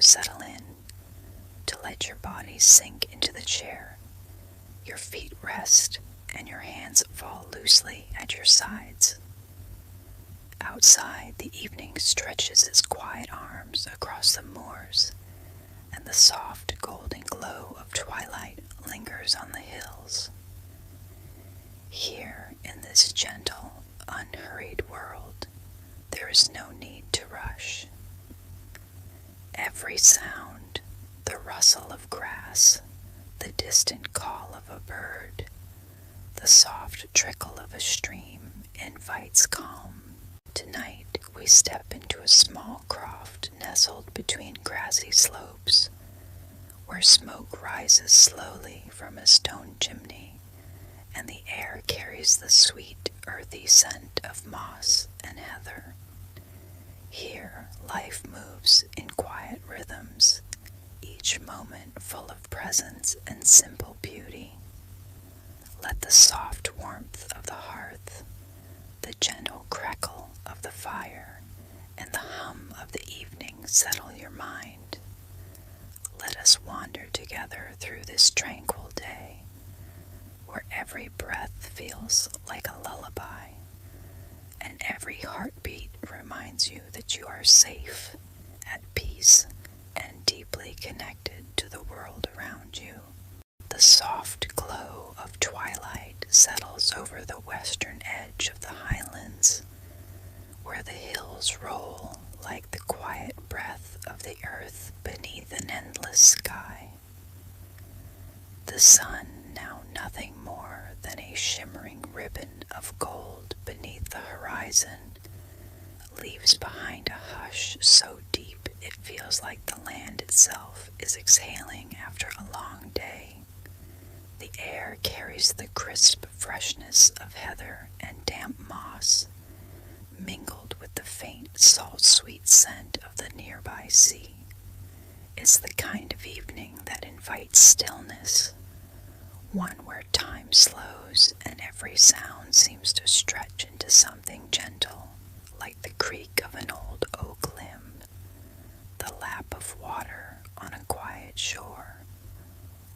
settle in, to let your body sink into the chair. Your feet rest and your hands fall loosely at your sides. Outside, the evening stretches its quiet arms across the moors, and the soft golden glow of twilight lingers on the hills. Here, in this gentle, unhurried world, there is no need to rush. Every sound, the rustle of grass, the distant call of a bird, the soft trickle of a stream invites calm. Tonight we step into a small croft nestled between grassy slopes, where smoke rises slowly from a stone chimney, and the air carries the sweet, earthy scent of moss and heather. Here life moves in quiet rhythms, each moment full of presence and simple beauty. Let the soft warmth of the hearth, the gentle crackle of the fire, and the hum of the evening settle your mind. Let us wander together through this tranquil day, where every breath feels like a lullaby, and every heartbeat reminds you that you are safe, at peace, and deeply connected to the world around you. The soft glow of twilight settles over the western edge of the Highlands, where the hills roll like the quiet breath of the earth beneath an endless sky. The sun, now nothing more than a shimmering ribbon of gold beneath the horizon, leaves behind a hush so deep it feels like the land itself is exhaling after a long day. The air carries the crisp freshness of heather and damp moss, mingled with the faint salt-sweet scent of the nearby sea. It's the kind of evening that invites stillness, one where time slows and every sound seems to stretch into something gentle, like the creak of an old oak limb, the lap of water on a quiet shore,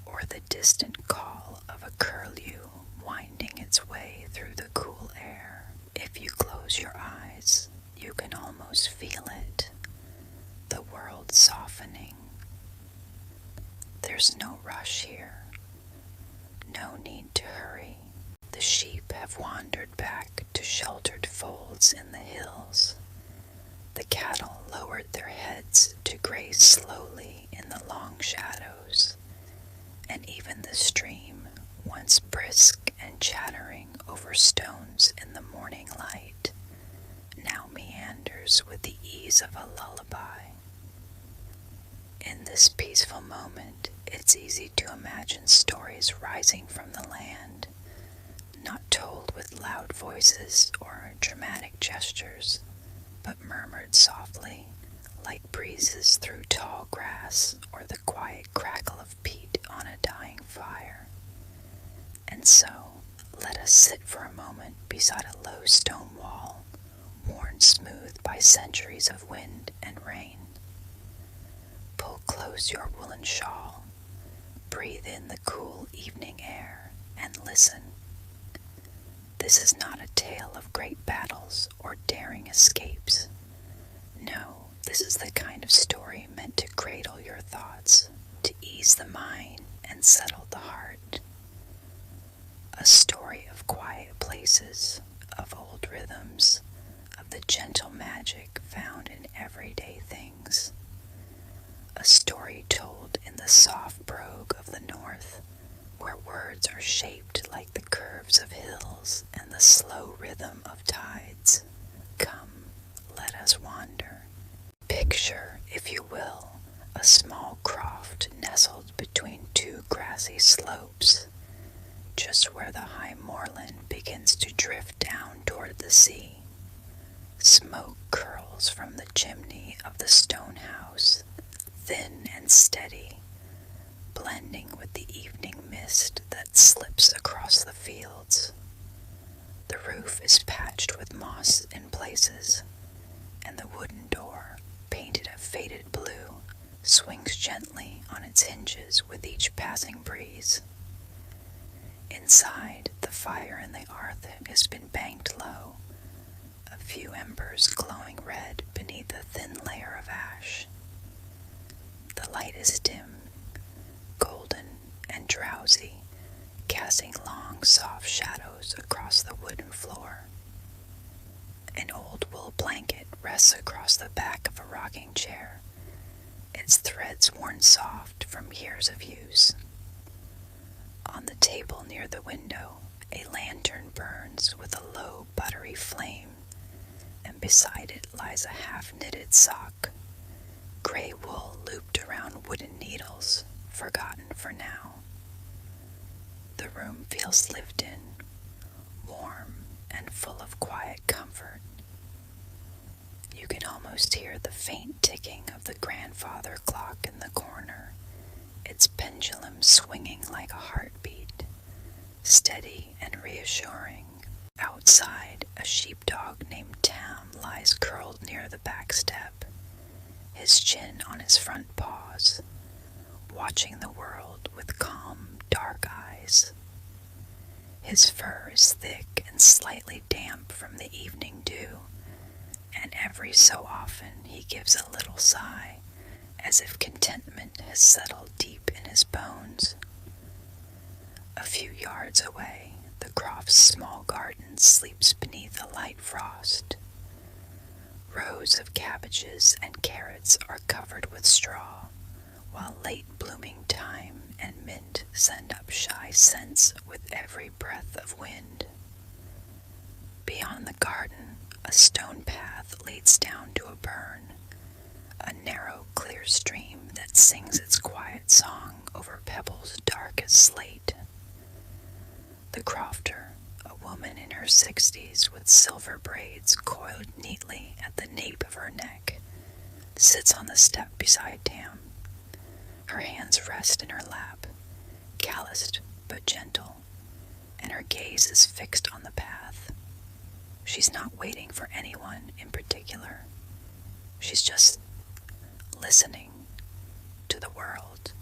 or the distant call of a curlew winding its way through the cool air. If you close your eyes, you can almost feel it, the world softening. There's no rush here, no need to hurry. The sheep have wandered back to sheltered folds in the hills. The cattle lowered their heads to graze slowly in the long shadows, and even the stream, once brisk and chattering over stones in the morning light, now meanders with the ease of a lullaby. In this peaceful moment, it's easy to imagine stories rising from the land, not told with loud voices or dramatic gestures, but murmured softly, like breezes through tall grass or the quiet crackle of peat on a dying fire. And so, let us sit for a moment beside a low stone wall, worn smooth by centuries of wind and rain. Pull close your woolen shawl, breathe in the cool evening air, and listen. This is not a tale of great battles or daring escapes. No, this is the kind of story meant to cradle your thoughts, to ease the mind and settle the heart. A story of quiet places, of old rhythms, of the gentle magic found in everyday things. A story told in the soft brogue of the north, where words are shaped like the curves of hills and the slow rhythm of tides. Come, let us wander. Picture, if you will, a small croft nestled between two grassy slopes, just where the high moorland begins to drift down toward the sea. Smoke curls from the chimney of the stone house, thin and steady, blending with the evening mist that slips across the fields. The roof is patched with moss in places, and the wooden door, painted a faded blue, swings gently on its hinges with each passing breeze. Inside, the fire in the hearth has been banked low, a few embers glowing red beneath a thin layer of ash. The light is dim, golden and drowsy, casting long, soft shadows across the wooden floor. An old wool blanket rests across the back of a rocking chair, its threads worn soft from years of use. On the table near the window, a lantern burns with a low, buttery flame, and beside it lies a half-knitted sock, gray wool looped around wooden needles, forgotten for now. The room feels lived in, warm, and full of quiet comfort. You can almost hear the faint ticking of the grandfather clock in the corner, its pendulum swinging like a heartbeat, steady and reassuring. Outside, a sheepdog named Tam lies curled near the back step, his chin on his front paws, watching the world with calm, dark eyes. His fur is thick and slightly damp from the evening dew, and every so often he gives a little sigh, as if contentment has settled deep in his bones. A few yards away, the Croft's small garden sleeps beneath a light frost. Rows of cabbages and carrots are covered with straw, while late-blooming thyme and mint send up shy scents with every breath of wind. Beyond the garden, a stone path leads down to a burn, a narrow, clear stream that sings its quiet song over pebbles dark as slate. The crofter, a woman in her 60s with silver braids coiled neatly at the nape of her neck, sits on the step beside Tam. Her hands rest in her lap, calloused but gentle, and her gaze is fixed on the path. She's not waiting for anyone in particular. She's just listening to the world,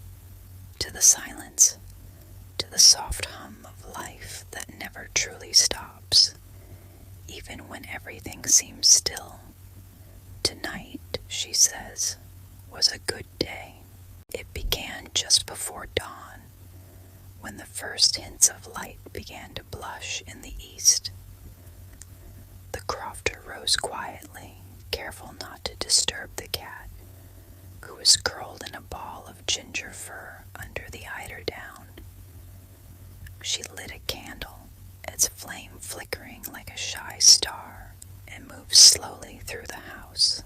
to the silence, to the soft hum of life that never truly stops, even when everything seems still. Tonight, she says, was a good day. It began just before dawn, when the first hints of light began to blush in the east. The crofter rose quietly, careful not to disturb the cat, who was curled in a ball of ginger fur under the eiderdown. She lit a candle, its flame flickering like a shy star, and moved slowly through the house.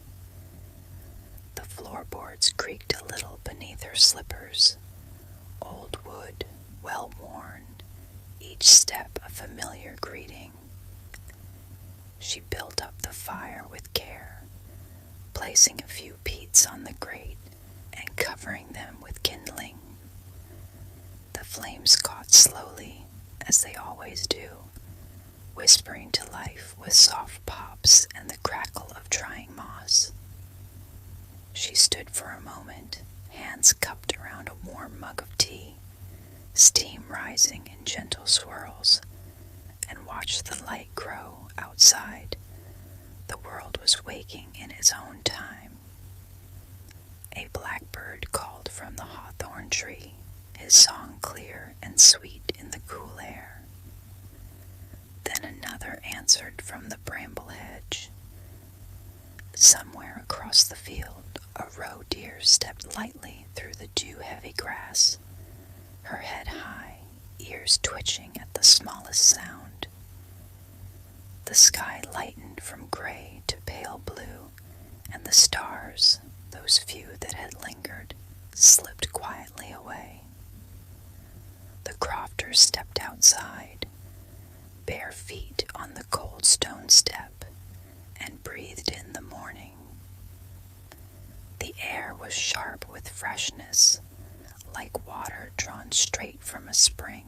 The floorboards creaked a little beneath her slippers, old wood, well worn, each step a familiar greeting. She built up the fire with care, placing a few peats on the grate and covering them with kindling. The flames caught slowly, as they always do, whispering to life with soft pops and the crackle of drying moss. She stood for a moment, hands cupped around a warm mug of tea, steam rising in gentle swirls, and watched the light grow outside. The world was waking in its own time. A blackbird called from the hawthorn tree, his song clear and sweet in the cool air. Then another answered from the bramble hedge. Somewhere across the field, a roe deer stepped lightly through the dew-heavy grass, her head high, ears twitching at the smallest sound. The sky lightened from gray to pale blue, and the stars, those few that had lingered, slipped quietly away. The crofter stepped outside, bare feet on the cold stone step, and breathed in the morning. The air was sharp with freshness, like water drawn straight from a spring.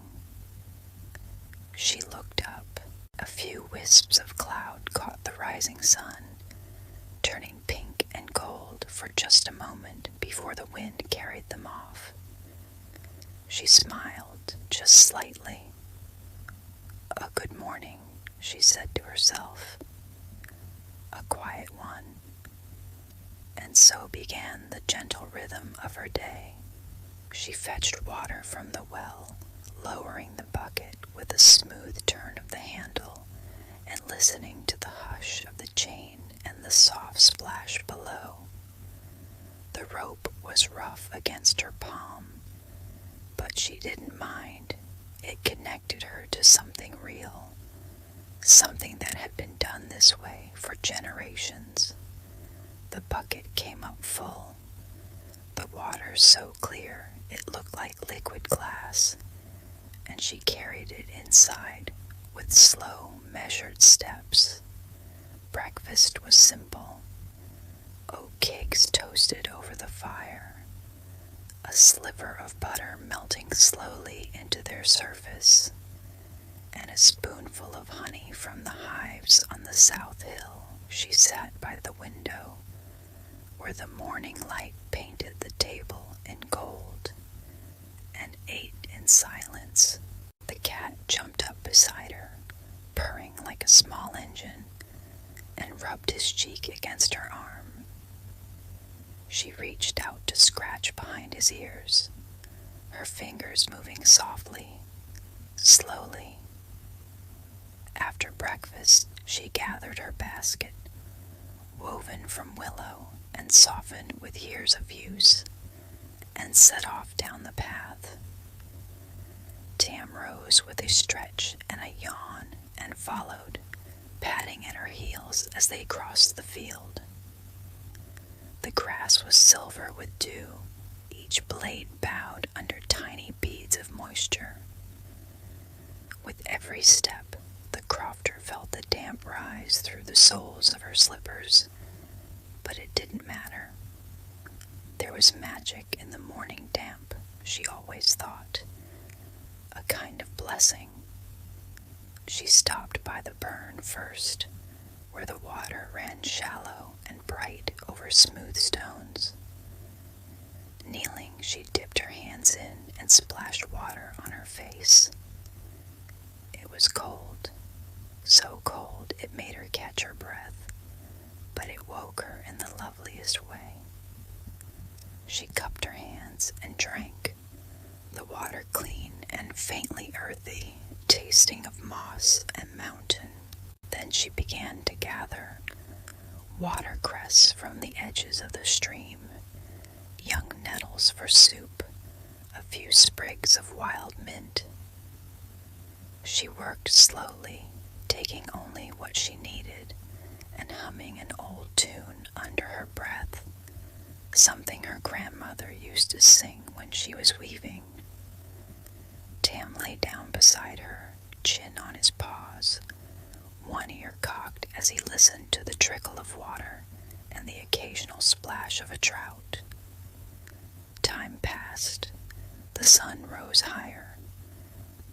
She looked up. A few wisps of cloud caught the rising sun, turning pink and gold for just a moment before the wind carried them off. She smiled, just slightly. "A good morning," she said to herself. "A quiet one." And so began the gentle rhythm of her day. She fetched water from the well, lowering the bucket with a smooth turn of the handle, and listening to the hush of the chain and the soft splash below. The rope was rough against her palm, but she didn't mind. It connected her to something real, something that had been done this way for generations. The bucket came up full, the water so clear it looked like liquid glass, and she carried it inside with slow, measured steps. Breakfast was simple. Oat cakes toasted over the fire, a sliver of butter melting slowly into their surface, and a spoonful of honey from the hives on the south hill. She sat by the window, where the morning light painted the table in gold, and ate in silence. The cat jumped up beside her, purring like a small engine, and rubbed his cheek against her arm. She reached out to scratch behind his ears, her fingers moving softly, slowly. After breakfast, she gathered her basket, woven from willow and softened with years of use, and set off down the path. Tam rose with a stretch and a yawn and followed, patting at her heels as they crossed the field. The grass was silver with dew, each blade bowed under tiny beads of moisture. With every step, the crofter felt the damp rise through the soles of her slippers, but it didn't matter. There was magic in the morning damp, she always thought, a kind of blessing. She stopped by the burn first, where the water ran shallow and bright over smooth stones. Kneeling, she dipped her hands in and splashed water on her face. It was cold, so cold it made her catch her breath, but it woke her in the loveliest way. She cupped her hands and drank, the water clean and faintly earthy, tasting of moss and mountain. Then she began to gather watercress from the edges of the stream, young nettles for soup, a few sprigs of wild mint. She worked slowly, taking only what she needed, and humming an old tune under her breath, something her grandmother used to sing when she was weaving. Tam lay down beside her, chin on his paws, one ear cocked as he listened to the trickle of water and the occasional splash of a trout. Time passed. The sun rose higher.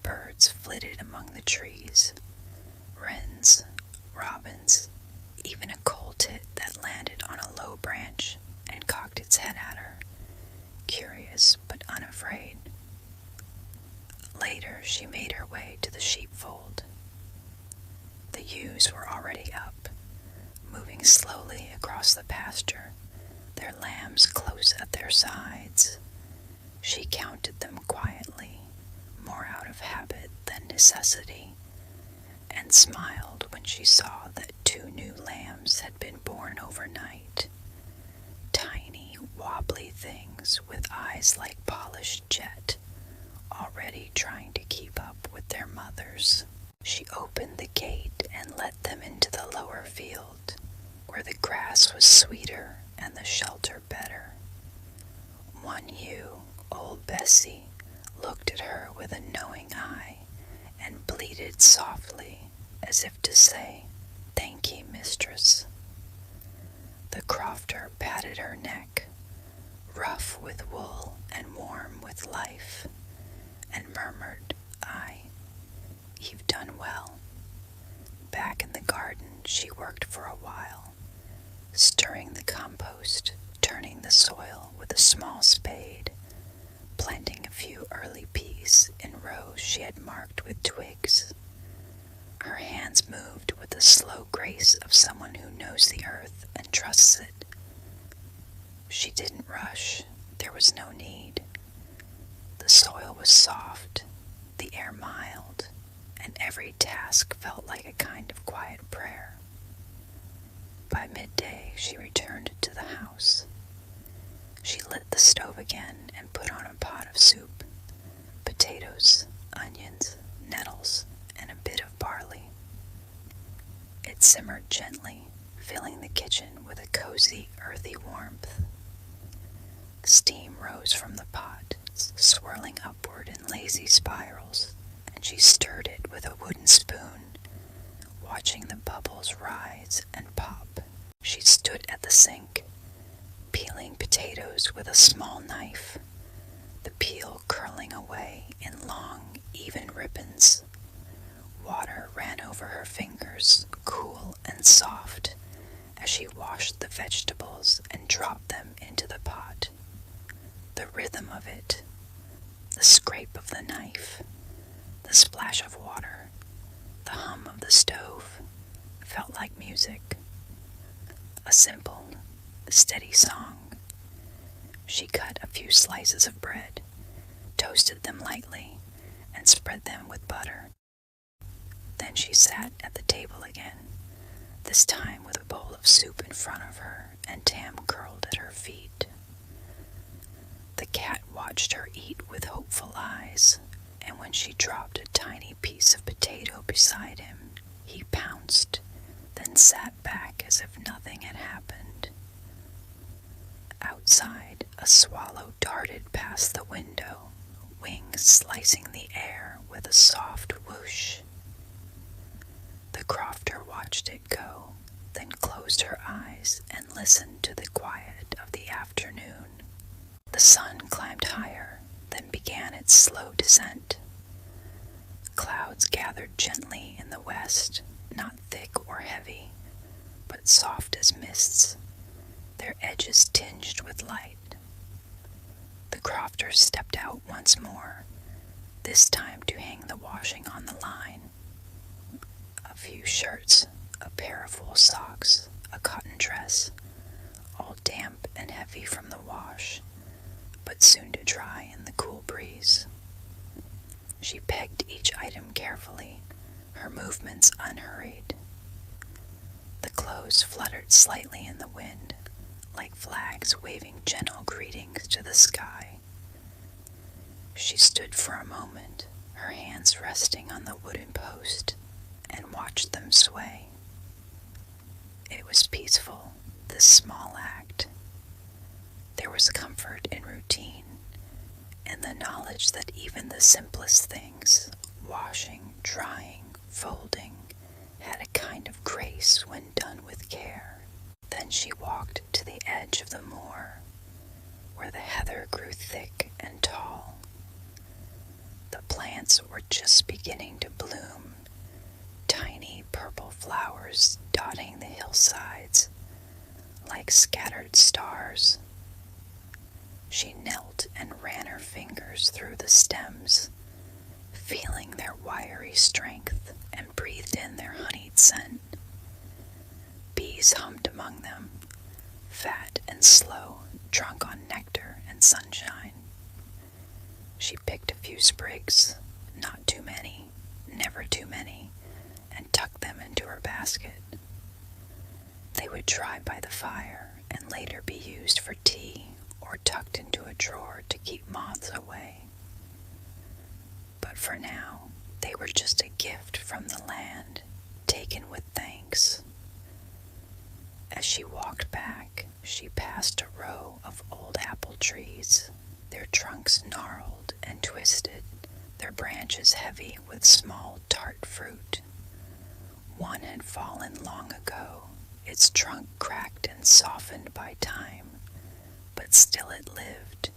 Birds flitted among the trees. Wrens, robins, even a coal tit that landed on a low branch and cocked its head at her, curious but unafraid. Later, she made her way to the sheepfold. The ewes were already up, moving slowly across the pasture, their lambs close at their sides. She counted them quietly, more out of habit than necessity, and smiled when she saw that 2 new lambs had been born overnight. Tiny, wobbly things with eyes like polished jet, already trying to keep up with their mothers. She opened the gate and let them into the lower field, where the grass was sweeter and the shelter better. One ewe, old Bessie, looked at her with a knowing eye and bleated softly, as if to say, "Thank ye, mistress." The crofter patted her neck, rough with wool and warm with life, and murmured, "Aye, you've done well." Back in the garden, she worked for a while, stirring the compost, turning with a small spade, planting a few early peas in rows she had marked with twigs. Her hands moved with the slow grace of someone who knows the earth and trusts it. She didn't rush. There was no need. The soil was soft, the air mild, and every task felt like a kind of quiet prayer. By midday, she returned to the house. She lit the stove again and put on a pot of soup, potatoes, onions, nettles, and a bit of barley. It simmered gently, filling the kitchen with a cozy, earthy warmth. Steam rose from the pot, swirling upward in lazy spirals, and she stirred it with a wooden spoon, watching the bubbles rise and pop. She stood at the sink, peeling potatoes with a small knife, the peel curling away in long, even ribbons. Water ran over her fingers, cool and soft, as she washed the vegetables and dropped them into the pot. The rhythm of it, the scrape of the knife, the splash of water, the hum of the stove, felt like music. A simple, steady song. She cut a few slices of bread, toasted them lightly, and spread them with butter. Then she sat at the table again, this time with a bowl of soup in front of her and Tam curled at her feet. The cat watched her eat with hopeful eyes, and when she dropped a tiny piece of potato beside him, he pounced, then sat back as if nothing had happened. Outside, a swallow darted past the window, wings slicing the air with a soft whoosh. The crofter watched it go, then closed her eyes and listened to the quiet of the afternoon. The sun climbed higher, then began its slow descent. Clouds gathered gently in the west, not thick or heavy, but soft as mists, their edges tinged with light. The crofter stepped out once more, this time to hang the washing on the line. A few shirts, a pair of wool socks, a cotton dress, all damp and heavy from the wash, but soon to dry in the cool breeze. She pegged each item carefully, her movements unhurried. The clothes fluttered slightly in the wind, like flags waving gentle greetings to the sky. She stood for a moment, her hands resting on the wooden post, and watched them sway. It was peaceful, this small act. There was comfort in routine, in the knowledge that even the simplest things, washing, drying, folding, had a kind of grace when done with care. Then she walked to the edge of the moor, where the heather grew thick and tall. The plants were just beginning to bloom, tiny purple flowers dotting the hillsides like scattered stars. She knelt and ran her fingers through the stems, feeling their wiry strength, and breathed in their honeyed scent. Bees hummed among them, fat and slow, drunk on nectar and sunshine. She picked a few sprigs, not too many, never too many, and tucked them into her basket. They would dry by the fire and later be used for tea or tucked into a drawer to keep moths away. But for now, they were just a gift from the land, taken with thanks. As she walked back, she passed a row of old apple trees, their trunks gnarled and twisted, their branches heavy with small tart fruit. One had fallen long ago, its trunk cracked and softened by time, but still it lived,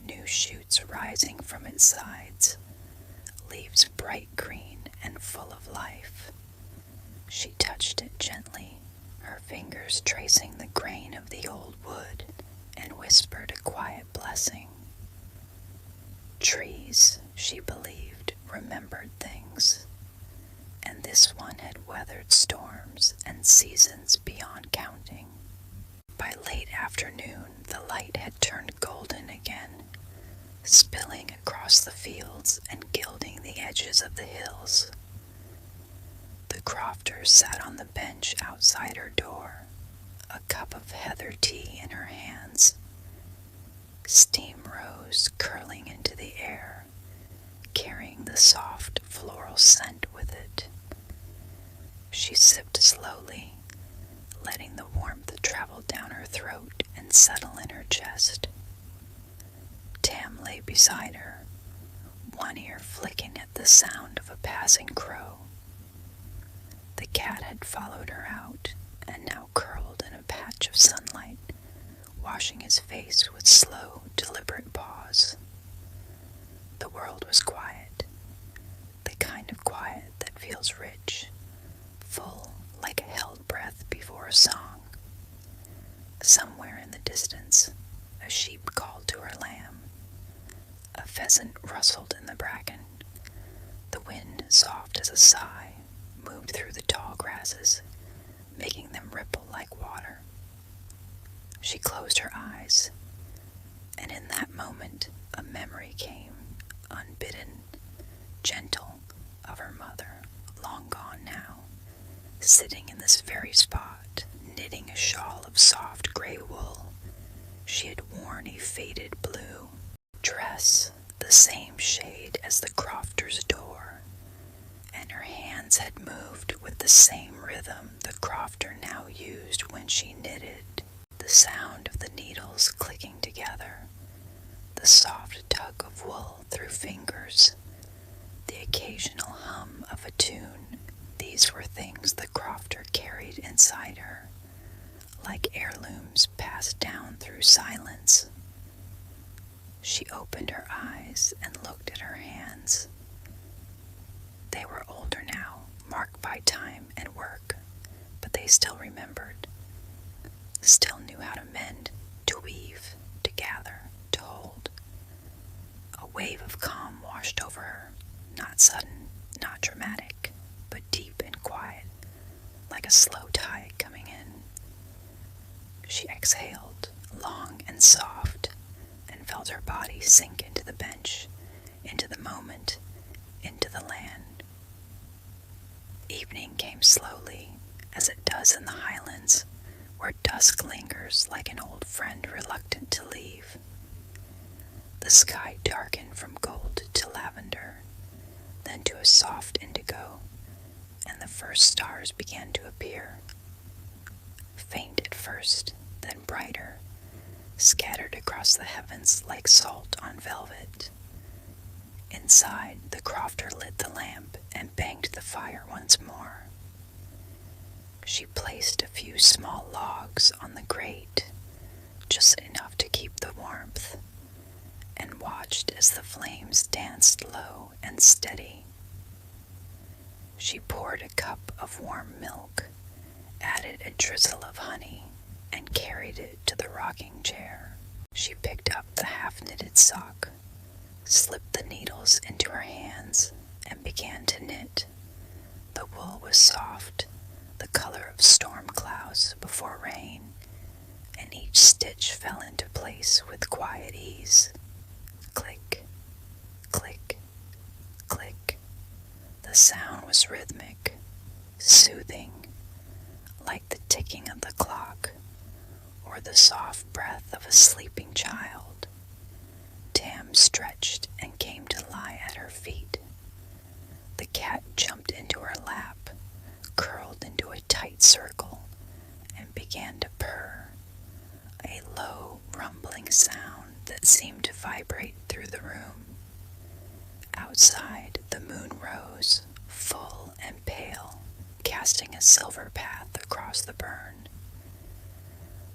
new shoots rising from its sides, leaves bright green and full of life. She touched it gently, her fingers tracing the grain of the old wood, and whispered a quiet blessing. Trees, she believed, remembered things, and this one had weathered storms and seasons beyond counting. By late afternoon, the light had turned golden again, spilling across the fields and gilding the edges of the hills. The Crofter sat on the bench outside her door, a cup of heather tea in her hands. Steam rose curling into the air, carrying the soft floral scent with it. She sipped slowly, letting the warmth travel down her throat and settle in her chest. Tam lay beside her, one ear flicking at the sound of a passing crow. The cat had followed her out and now curled in a patch of sunlight, washing his face with slow, deliberate paws. The world was quiet, the kind of quiet that feels rich, full like a held breath before a song. Somewhere in the distance, a sheep called to her lamb. A pheasant rustled in the bracken. The wind, soft as a sigh, moved through the tall grasses, making them ripple like water. She closed her eyes, and in that moment a memory came, unbidden, gentle, of her mother, long gone now, sitting in this very spot, knitting a shawl of soft gray wool. She had worn a faded blue dress, the same shade as the Crofter's door, and her hands had moved with the same rhythm the Crofter now used when she knitted. The sound of the needles clicking together, the soft tug of wool through fingers, the occasional hum of a tune. These were things the Crofter carried inside her, like heirlooms passed down through silence. She opened her eyes and looked at her hands. They were older now, marked by time and work, but they still remembered, still knew how to mend, to weave, to gather, to hold. A wave of calm washed over her, not sudden, not dramatic, but deep and quiet, like a slow tide coming in. She exhaled, long and soft, and felt her body sink into the bench, into the moment, into the land. Evening came slowly, as it does in the Highlands, where dusk lingers like an old friend reluctant to leave. The sky darkened from gold to lavender, then to a soft indigo, and the first stars began to appear. Faint at first, then brighter, scattered across the heavens like salt on velvet. Inside, the Crofter lit the lamp and banked the fire once more. She placed a few small logs on the grate, just enough to keep the warmth, and watched as the flames danced low and steady. She poured a cup of warm milk, added a drizzle of honey, and carried it to the rocking chair. She picked up the half-knitted sock, slipped the needles into her hands, and began to knit. The wool was soft, the color of storm clouds before rain, and each stitch fell into place with quiet ease. Click, click, click. The sound was rhythmic, soothing, like the ticking of the clock, or the soft breath of a sleeping child. Tam stretched and came to lie at her feet. The cat jumped into her lap, curled into a tight circle, and began to purr, a low, rumbling sound that seemed to vibrate through the room. Outside, the moon rose, full and pale, casting a silver path across the burn.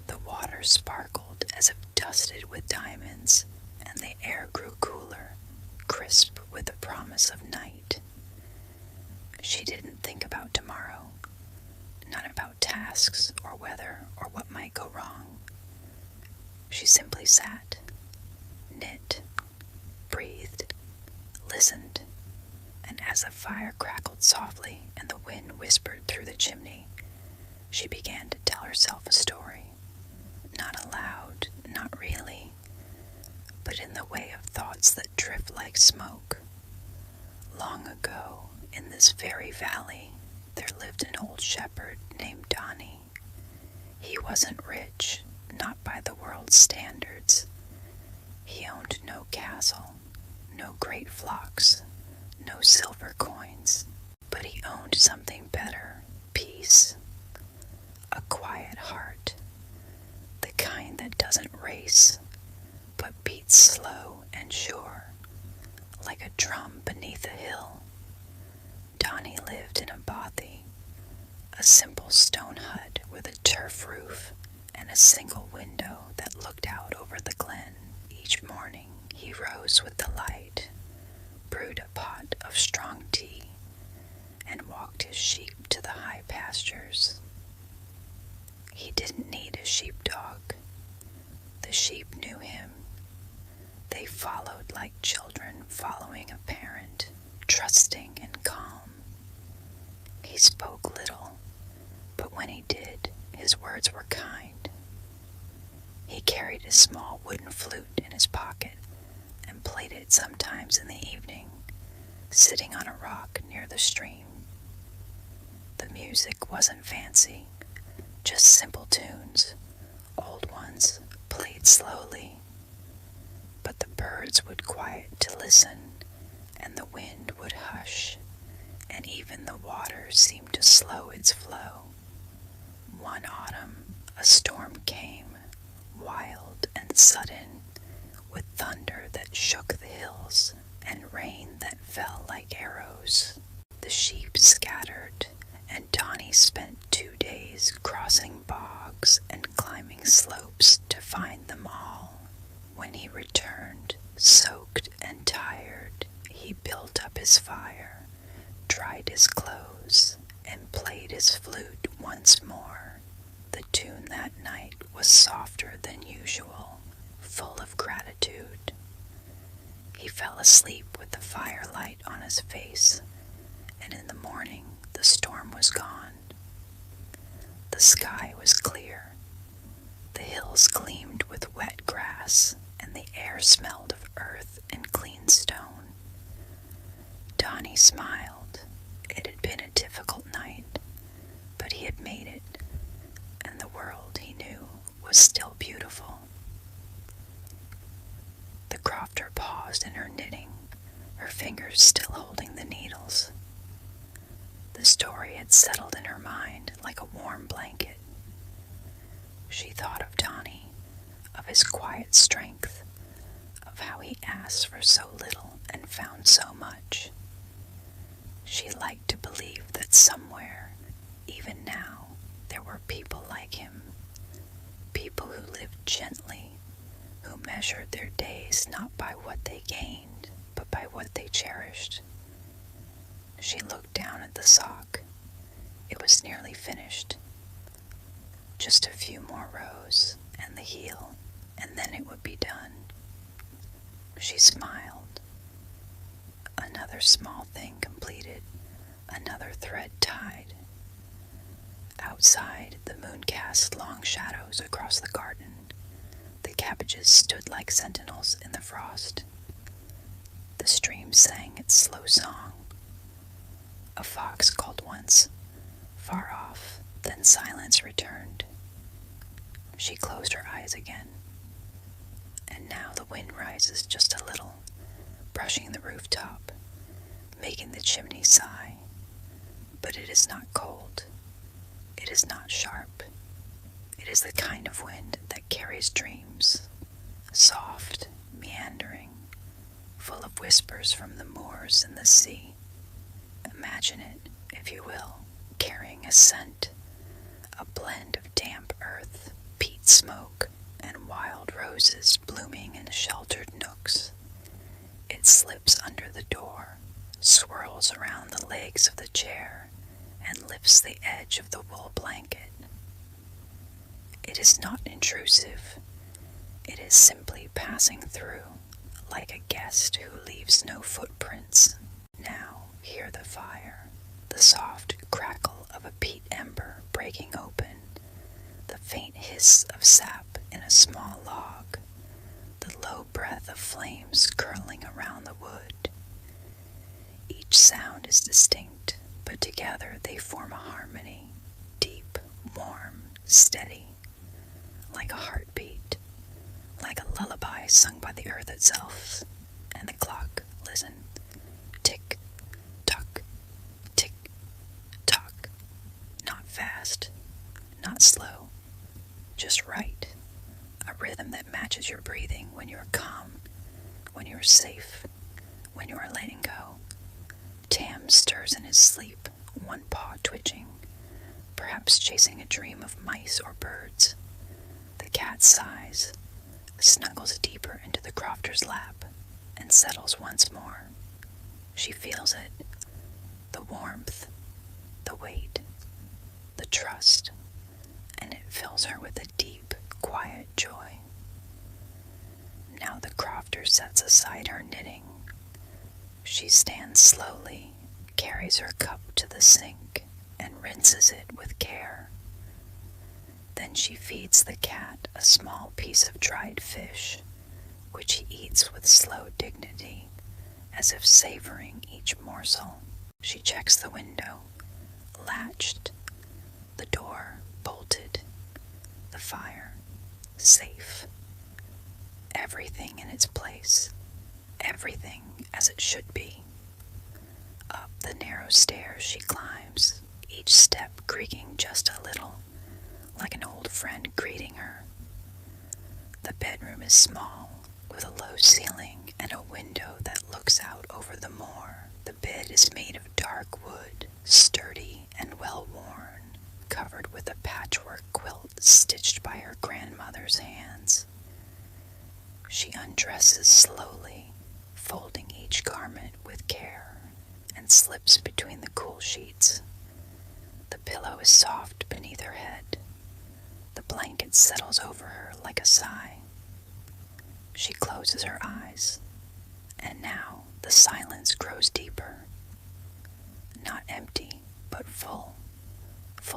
The water sparkled as if dusted with diamonds, and the air grew cooler, crisp with the promise of night. She didn't think about tomorrow, not about tasks or weather or what might go wrong. She simply sat, knit, breathed, listened, and as the fire crackled softly and the wind whispered through the chimney, she began to tell herself a story. Not aloud, not really, but in the way of thoughts that drift like smoke. Long ago, in this very valley, there lived an old shepherd named Donnie. He wasn't rich, not by the world's standards. He owned no castle, no great flocks, no silver coins, but he owned something better, peace, a quiet heart, the kind that doesn't race, but beats slow and sure, like a drum beneath a hill. Donnie lived in a bothy, a simple stone hut with a turf roof and a single window that looked out over the glen. Each morning he rose with the light, brewed a pot of strong tea, and walked his sheep to the high pastures. He didn't need a sheepdog. The sheep knew him. They followed like children following a parent, trusting and calm. He spoke little, but when he did, his words were kind. He carried a small wooden flute in his pocket and played it sometimes in the evening, sitting on a rock near the stream. The music wasn't fancy, just simple tunes, old ones, played slowly. But the birds would quiet to listen, and the wind would hush, and even the water seemed to slow its flow. One autumn, a storm came, wild and sudden, with thunder that shook the hills, and rain that fell like arrows. The sheep scattered, and Donnie spent 2 days crossing bogs and climbing slopes to find them all. When he returned, soaked and tired, he built up his fire, dried his clothes, and played his flute once more. The tune that night was softer than usual, full of gratitude. He fell asleep with the firelight on his face, and in the morning the storm was gone. The sky was clear. The hills gleamed with wet grass, and the air smelled of earth and clean stone. Donnie smiled. It had been a difficult night, but he had made it, and the world, he knew, was still beautiful. The crofter paused in her knitting, her fingers still holding the needles. The story had settled in her mind like a warm blanket. She thought of Donnie, of his quiet strength, of how he asked for so little and found so much. She liked to believe that somewhere, even now, there were people like him, people who lived gently, who measured their days not by what they gained, but by what they cherished. She looked down at the sock. It was nearly finished. Just a few more rows, and the heel, and then it would be done. She smiled. Another small thing completed, another thread tied. Outside, the moon cast long shadows across the garden. The cabbages stood like sentinels in the frost. The stream sang its slow song. A fox called once, far off, then silence returned. She closed her eyes again. And now the wind rises just a little, brushing the rooftop, making the chimney sigh. But it is not cold. It is not sharp. It is the kind of wind that carries dreams, soft, meandering, full of whispers from the moors and the sea. Imagine it, if you will, carrying a scent, a blend of damp earth, peat smoke, and wild roses blooming in sheltered nooks. It slips under the door, swirls around the legs of the chair, and lifts the edge of the wool blanket. It is not intrusive. It is simply passing through, like a guest who leaves no footprints. Now hear the fire, the soft crackle of a peat ember breaking open, the faint hiss of sap in a small log, the low breath of flames curling around the wood. Each sound is distinct, but together they form a harmony, deep, warm, steady, like a heartbeat, like a lullaby sung by the earth itself. And the clock, listen, tick, tock, tick, tock, not fast, not slow, just right, a rhythm that matches your breathing when you're calm, when you're safe, when you are letting go. Tam stirs in his sleep, one paw twitching, perhaps chasing a dream of mice or birds. The cat sighs, snuggles deeper into the crofter's lap, and settles once more. She feels it, the warmth, the weight, the trust, and it fills her with a deep, quiet joy. Now the crofter sets aside her knitting. She stands slowly, carries her cup to the sink, and rinses it with care. Then she feeds the cat a small piece of dried fish, which he eats with slow dignity, as if savoring each morsel. She checks the window, latched, the door bolted, the fire safe. Everything in its place, everything as it should be. Up the narrow stairs she climbs, each step creaking just a little, like an old friend greeting her. The bedroom is small, with a low ceiling and a window that looks out over the moor. The bed is made of dark wood, sturdy and well worn, covered with a patchwork quilt stitched by her grandmother's hands. She undresses slowly, folding each garment with care, and slips between the cool sheets. The pillow is soft beneath her head. The blanket settles over her like a sigh. She closes her eyes, and now the silence grows deeper. Not empty, but full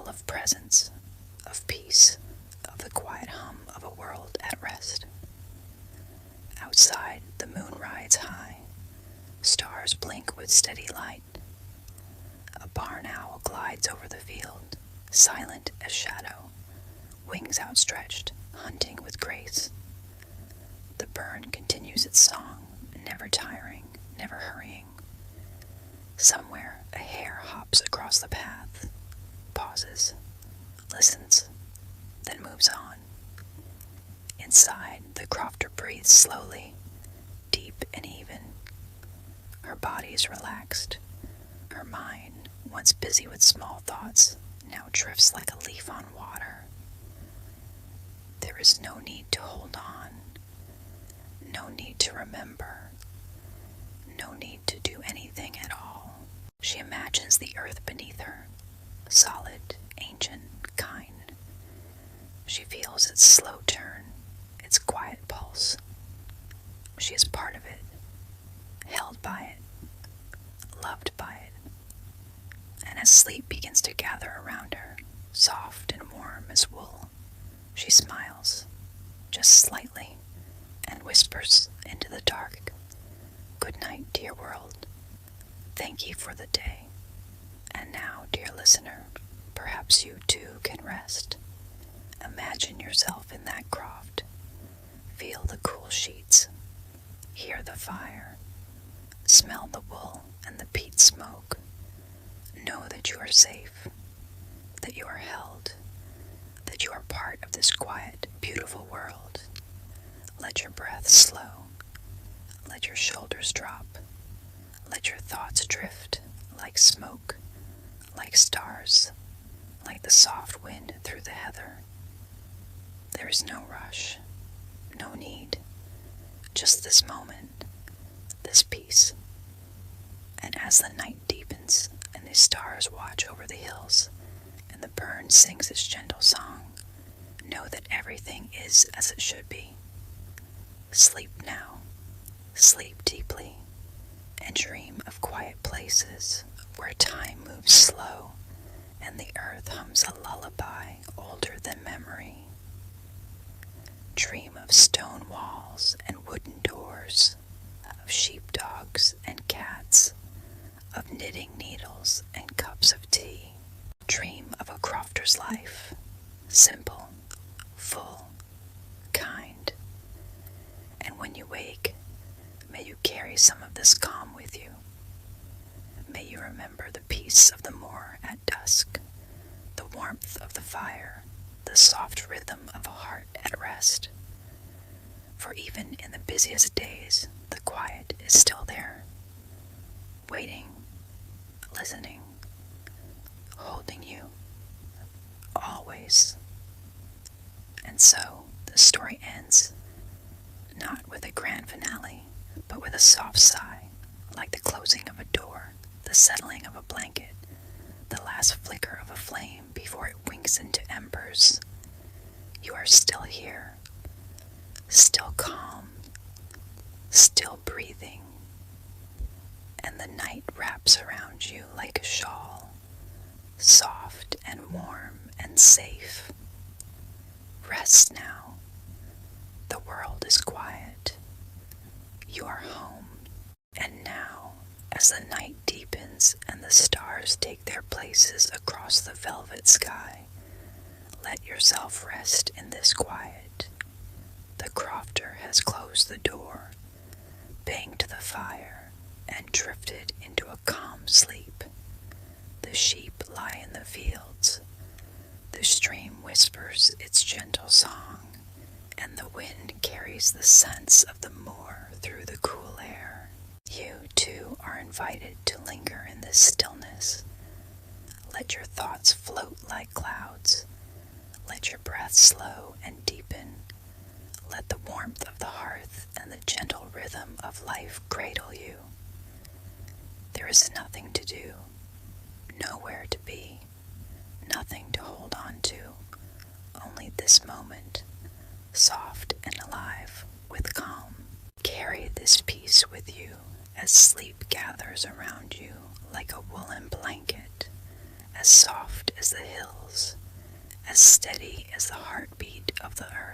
of presence, of peace, of the quiet hum of a world at rest. Outside, the moon rides high. Stars blink with steady light. A barn owl glides over the field, silent as shadow, wings outstretched, hunting with grace. The burn continues its song, never tiring, never hurrying. Somewhere, a hare hops across the path, pauses, listens, then moves on. Inside, the crofter breathes slowly, deep and even. Her body is relaxed. Her mind, once busy with small thoughts, now drifts like a leaf on water. There is no need to hold on, no need to remember, no need to do anything at all. She imagines the earth beneath her, solid, ancient, kind. She feels its slow turn, its quiet pulse. She is part of it, held by it, loved by it. And as sleep begins to gather around her, soft and warm as wool, she smiles, just slightly, and whispers into the dark, "Good night, dear world. Thank you for the day. And now, dear listener, perhaps you too can rest. Imagine yourself in that croft. Feel the cool sheets. Hear the fire. Smell the wool and the peat smoke. Know that you are safe, that you are held, that you are part of this quiet, beautiful world. Let your breath slow. Let your shoulders drop. Let your thoughts drift like smoke, like stars, like the soft wind through the heather. There is no rush, no need, just this moment, this peace. And as the night deepens and the stars watch over the hills and the burn sings its gentle song, know that everything is as it should be. Sleep now, sleep deeply, and dream of quiet places where time moves slow and the earth hums a lullaby older than memory. Dream of stone walls and wooden doors, of sheepdogs and cats, of knitting needles and cups of tea. Dream of a crofter's life, simple, full, kind. And when you wake, may you carry some of this calm with you. May you remember the peace of the moor at dusk, the warmth of the fire, the soft rhythm of a heart at rest. For even in the busiest days, the quiet is still there, waiting, listening, holding you, always. And so the story ends, not with a grand finale, but with a soft sigh, like the closing of a door, the settling of a blanket, the last flicker of a flame before it winks into embers. You are still here, still calm, still breathing, and the night wraps around you like a shawl, soft and warm and safe. Rest now. The world is quiet. You are home. And now, as the night deepens and the stars take their places across the velvet sky, let yourself rest in this quiet. The crofter has closed the door, banged the fire, and drifted into a calm sleep. The sheep lie in the fields. The stream whispers its gentle song, and the wind carries the scents of the moor through the cool air. You, too, are invited to linger in this stillness. Let your thoughts float like clouds. Let your breath slow and deepen. Let the warmth of the hearth and the gentle rhythm of life cradle you. There is nothing to do, nowhere to be, nothing to hold on to, only this moment, soft and alive with calm. Carry this peace with you as sleep gathers around you like a woolen blanket, as soft as the hills, as steady as the heartbeat of the earth.